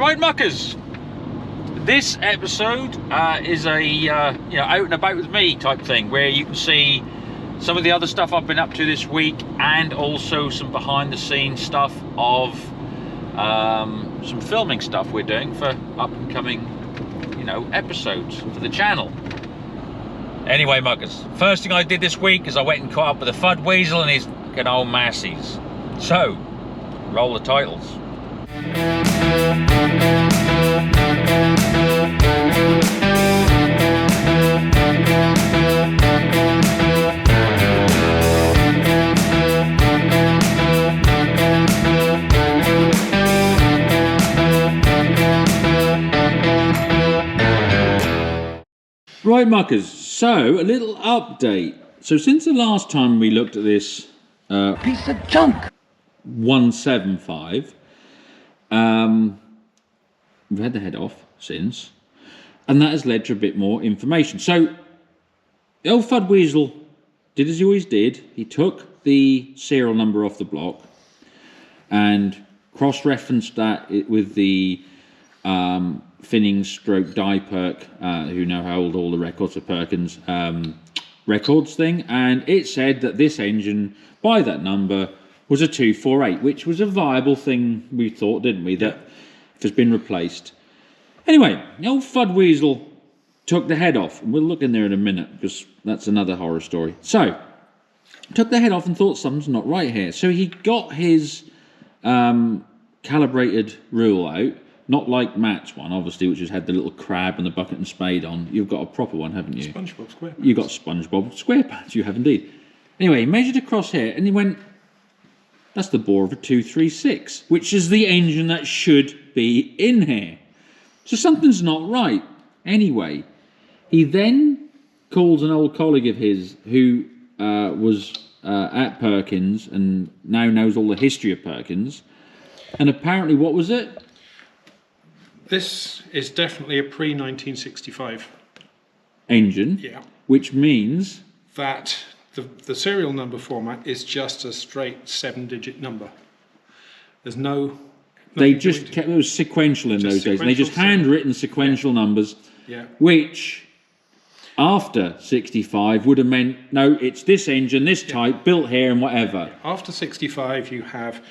Right, Muckers. This episode is a out and about with me type thing, where you can see some of the other stuff I've been up to this week, and also some behind the scenes stuff of some filming stuff we're doing for up and coming, episodes for the channel. Anyway, Muckers, first thing I did this week is I went and caught up with the Fud Weasel and his good old massies. So, roll the titles. Right, Muckers, so a little update. So since the last time we looked at this piece of junk 175, we've had the head off since, and that has led to a bit more information. So the old Fud Weasel did as he always did. He took the serial number off the block and cross-referenced that with the Finning stroke Die Perk, who now hold all the records for Perkins records thing, and it said that this engine by that number was a 248, which was a viable thing, we thought, didn't we, that if it's been replaced. Anyway, the old Fud Weasel took the head off, and we'll look in there in a minute because that's another horror story. So took the head off and thought something's not right here, so he got his calibrated rule out. Not like Matt's one, obviously, which has had the little crab and the bucket and spade on. You've got a proper one, haven't you? SpongeBob SquarePants. You've got SpongeBob SquarePants, you have indeed. Anyway, he measured across here and he went, that's the bore of a 236, which is the engine that should be in here. So something's not right. Anyway, he then calls an old colleague of his who was at Perkins and now knows all the history of Perkins. And apparently, what was it? This is definitely a pre-1965 engine. Yeah. Which means that the serial number format is just a straight 7-digit number. There's no... They just kept it was sequential in those days. And they just handwritten sequential numbers. Yeah. Which, after 65, would have meant, no, it's this engine, this type, built here and whatever. After 65, you have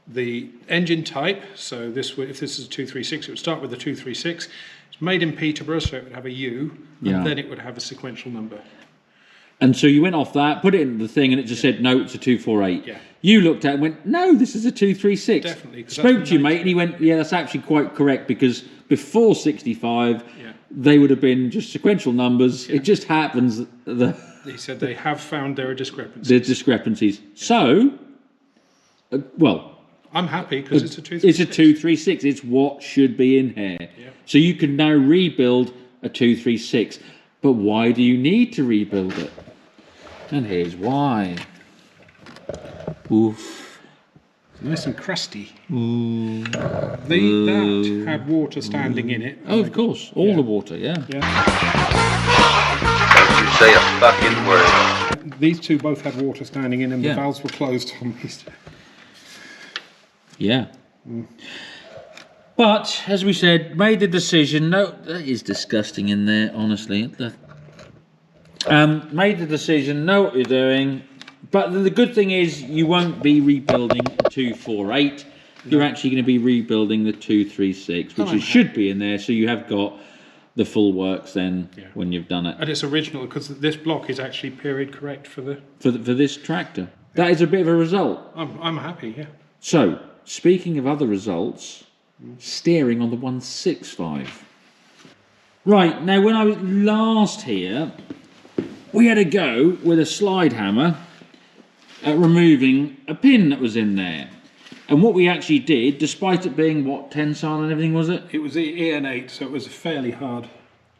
the engine type. So this, if this is a 236, it would start with a 236. It's made in Peterborough, so it would have a U, and then it would have a sequential number. And so you went off that, put it in the thing, and it just said, no, it's a 248. Yeah. You looked at it and went, no, this is a 236. Definitely. Spoke to your mate, and he went, yeah, that's actually quite correct, because before 65, they would have been just sequential numbers. It just happens that he said they have found there are discrepancies. The discrepancies. So, well... I'm happy because it's a 236. It's a 236. It's what should be in here. Yeah. So you can now rebuild a 236. But why do you need to rebuild it? And here's why. Oof. Nice and crusty. Ooh. That had water standing in it. Oh, of course. All the water, yeah. Don't you say a fucking word. These two both had water standing in them. The valves were closed on these two. Yeah. But, as we said, made the decision. No, that is disgusting in there, honestly. Made the decision, know what you're doing. But the good thing is, you won't be rebuilding a 248. You're actually going to be rebuilding the 236, which should be in there. So you have got the full works then when you've done it. And it's original, because this block is actually period correct for this tractor. That is a bit of a result. I'm happy, yeah. So, speaking of other results, steering on the 165. Right, now when I was last here, we had a go with a slide hammer at removing a pin that was in there. And what we actually did, despite it being, what, tensile and everything, was it? It was EN8, so it was fairly hard.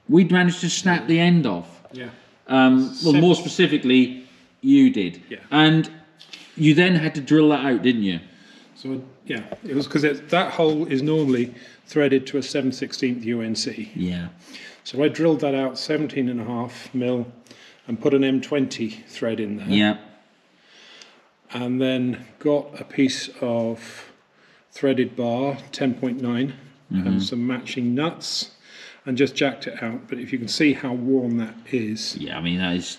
We'd managed to snap the end off. Yeah. Well, more specifically, you did. Yeah. And you then had to drill that out, didn't you? So, yeah, it was because that hole is normally threaded to a 7/16 UNC. Yeah. So I drilled that out 17.5 mil and put an M20 thread in there. Yeah. And then got a piece of threaded bar, 10.9, and some matching nuts, and just jacked it out. But if you can see how warm that is, Yeah, I mean that is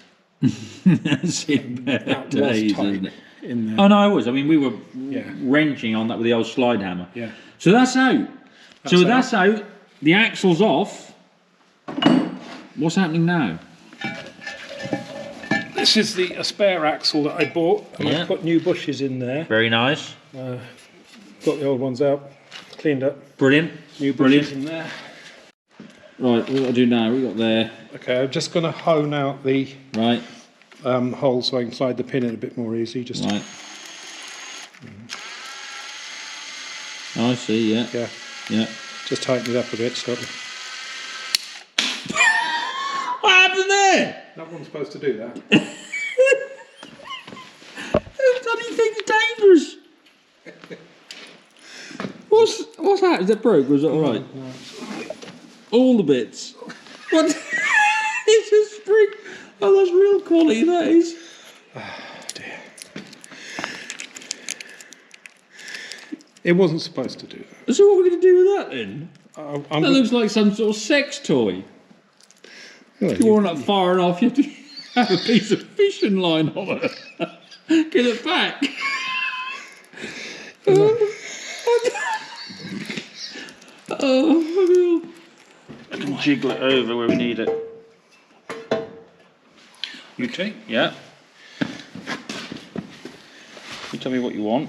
that's in bad that was days, tight isn't it? in there. Oh no, I was. I mean, we were Yeah. wrenching on that with the old slide hammer. Yeah. So that's out. That's out. The axle's off. What's happening now? This is a spare axle that I bought, and Yeah. I put new bushes in there. Very nice. Got the old ones out, cleaned up. Brilliant. New bushes in there. Right, what do I do now? We got there. Okay, I'm just going to hone out the Right. hole so I can slide the pin in a bit more easily. Just Right. I see. Yeah. yeah, Yeah. just tighten it up a bit. So What happened there? no one's supposed to do that. Who bloody thinks dangerous? What's that? Is that broke? Was it all right? No, All the bits. What? It's a spring. Oh, that's real quality. That is. dear. It wasn't supposed to do that. So what are we going to do with that then? I'm That looks like some sort of sex toy. If you want that far enough, you have to have a piece of fishing line on it. Get it back. Oh, I can jiggle it over where we need it. okay. Yeah. You tell me what you want.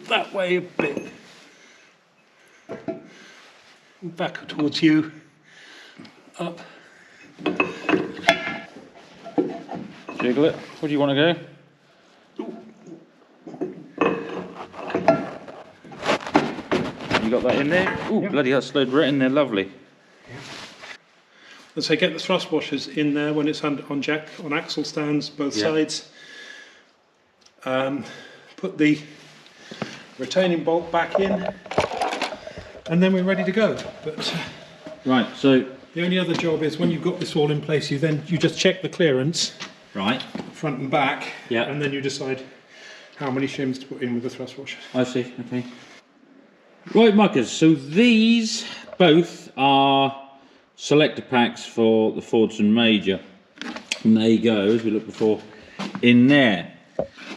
That way a bit. Back towards you. Up. Jiggle it. Where do you want to go? You got that in there? Ooh, Yep. bloody hell, slid right in there, lovely. And so get the thrust washers in there when it's on axle stands, both Yeah. sides. Put the retaining bolt back in, and then we're ready to go. But Right, so, the only other job is when you've got this all in place, you just check the clearance, right, front and back, Yeah. and then you decide how many shims to put in with the thrust washers. I see, okay. Right, Muckers, so these both are selector packs for the Fordson Major. And there you go, as we looked before, in there.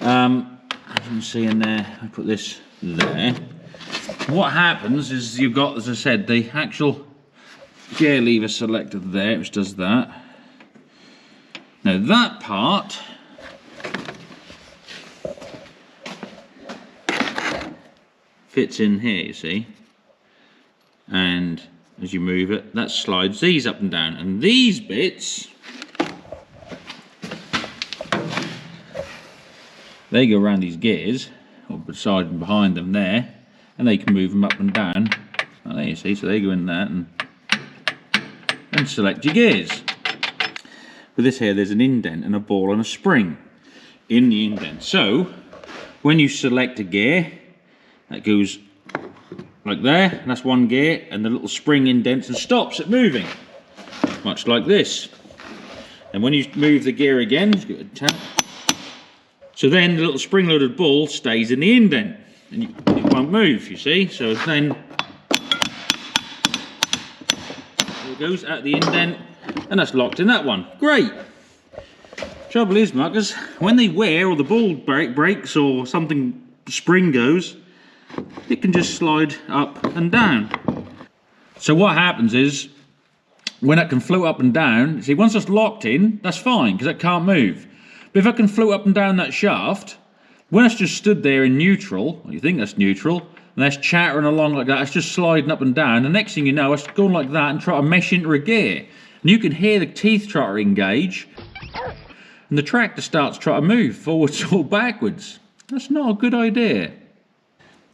As you can see in there, I put this there. What happens is you've got, as I said, the actual gear lever selector there, which does that. Now that part fits in here, you see, and as you move it, that slides these up and down, and these bits, they go around these gears, or beside and behind them there, and they can move them up and down. Oh, there you see, so they go in that and select your gears. With this here, there's an indent and a ball and a spring in the indent. So when you select a gear, that goes like there, and that's one gear, and the little spring indents and stops it moving, much like this. And when you move the gear again, just give it a tap. So then the little spring-loaded ball stays in the indent, and it won't move, you see. So then it goes out the indent, and that's locked in that one. Great. Trouble is, Muckers, when they wear or the ball breaks or something, spring goes, it can just slide up and down. So what happens is, when it can float up and down, see, once it's locked in, that's fine, because it can't move. But if I can float up and down that shaft, when it's just stood there in neutral, or you think that's neutral, and that's chattering along like that, it's just sliding up and down, the next thing you know, it's going like that and try to mesh into a gear. And you can hear the teeth try to engage, and the tractor starts trying to move forwards or backwards. That's not a good idea.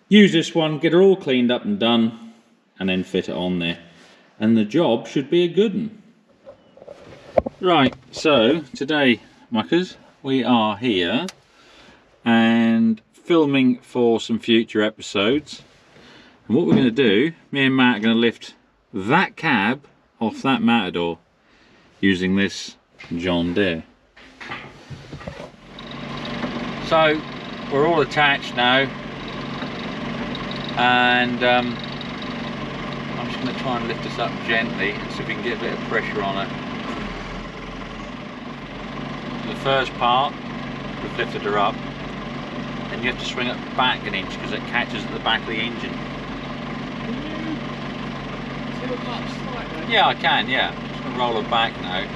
Use this one, get it all cleaned up and done, and then fit it on there. And the job should be a good one. Right, so today, Muckers, we are here and filming for some future episodes. And what we're going to do, me and Matt are going to lift that cab off that Matador using this John Deere. So we're all attached now. And I'm just going to try and lift this up gently and see if we can get a bit of pressure on it. The first part, we've lifted her up, and you have to swing it back an inch because it catches at the back of the engine. Yeah, I can, yeah. Just going to roll her back now.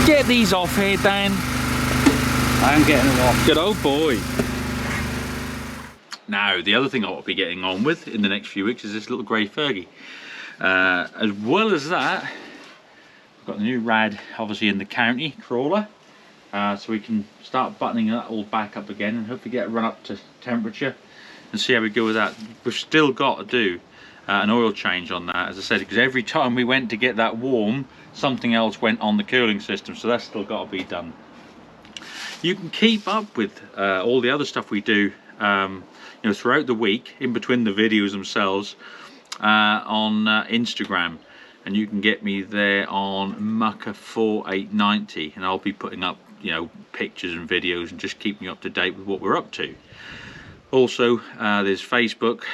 Get these off here, Dan. I am getting them off. Good old boy. Now, the other thing I'll be getting on with in the next few weeks is this little grey Fergie. As well as that, we've got the new rad, obviously, in the county crawler. So we can start buttoning that all back up again and hopefully get it run up to temperature and see how we go with that. We've still got to do an oil change on that, as I said, because every time we went to get that warm, something else went on the cooling system, so that's still got to be done. You can keep up with all the other stuff we do you know, throughout the week, in between the videos themselves, on Instagram, and you can get me there on Mucker4890, and I'll be putting up, you know, pictures and videos and just keeping you up to date with what we're up to. Also, there's Facebook,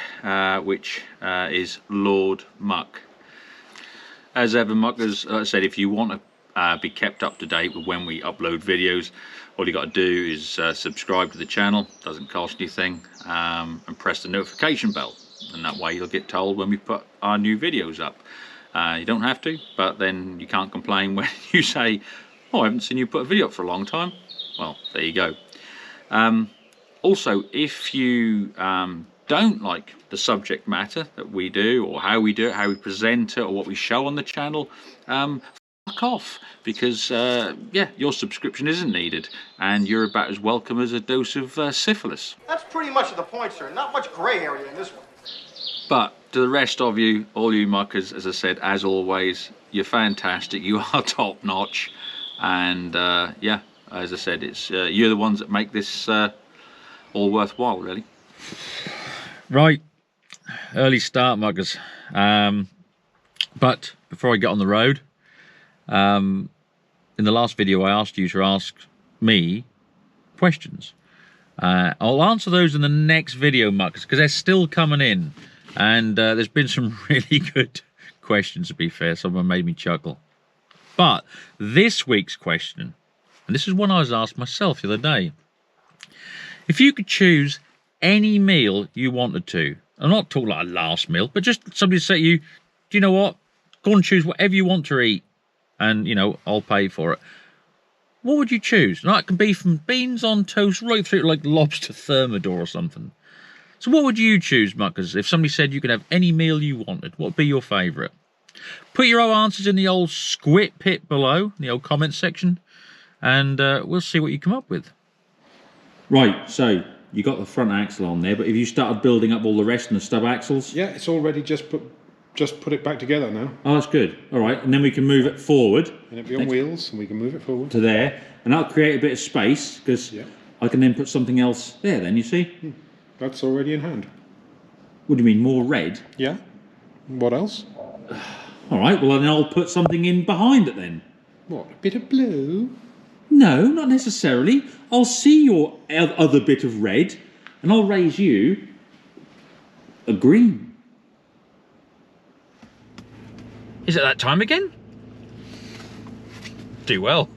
which is Lord Muck. As ever, Muckers, like I said, if you want to be kept up to date with when we upload videos, all you got to do is subscribe to the channel, doesn't cost anything, and press the notification bell, and that way you'll get told when we put our new videos up. You don't have to, but then you can't complain when you say, oh, I haven't seen you put a video up for a long time. Well, there you go. Also, if you don't like the subject matter that we do, or how we do it, how we present it, or what we show on the channel, fuck off, because yeah, your subscription isn't needed, and you're about as welcome as a dose of syphilis. That's pretty much the point, sir. Not much gray area in this one. But to the rest of you, all you muckers, as I said, as always, you're fantastic. You are top notch, and yeah, as I said, it's you're the ones that make this all worthwhile, really. Right, early start, muckers. But before I get on the road, in the last video I asked you to ask me questions. I'll answer those in the next video, muckers, because they're still coming in, and there's been some really good questions, to be fair. Some of them made me chuckle. But this week's question, and this is one I was asked myself the other day: if you could choose any meal you wanted to, I'm not talking like a last meal, but just somebody say to you, do you know what, go and choose whatever you want to eat, and, you know, I'll pay for it. What would you choose? Now, it can be from beans on toast right through to like lobster thermidor or something. So what would you choose, muckers, if somebody said you could have any meal you wanted? What would be your favourite? Put your own answers in the old squit pit below, in the old comment section, and we'll see what you come up with. Right, so you got the front axle on there, but have you started building up all the rest and the stub axles? Yeah, it's already just put it back together now. Oh, that's good. All right, and then we can move it forward. And it'll be on wheels, and we can move it forward. To there, and that'll create a bit of space, because I can then put something else there then, you see? That's already in hand. What do you mean, more red? Yeah. What else? All right, well then I'll put something in behind it then. What, a bit of blue? No, not necessarily. I'll see your other bit of red, and I'll raise you a green. Is it that time again? Do well.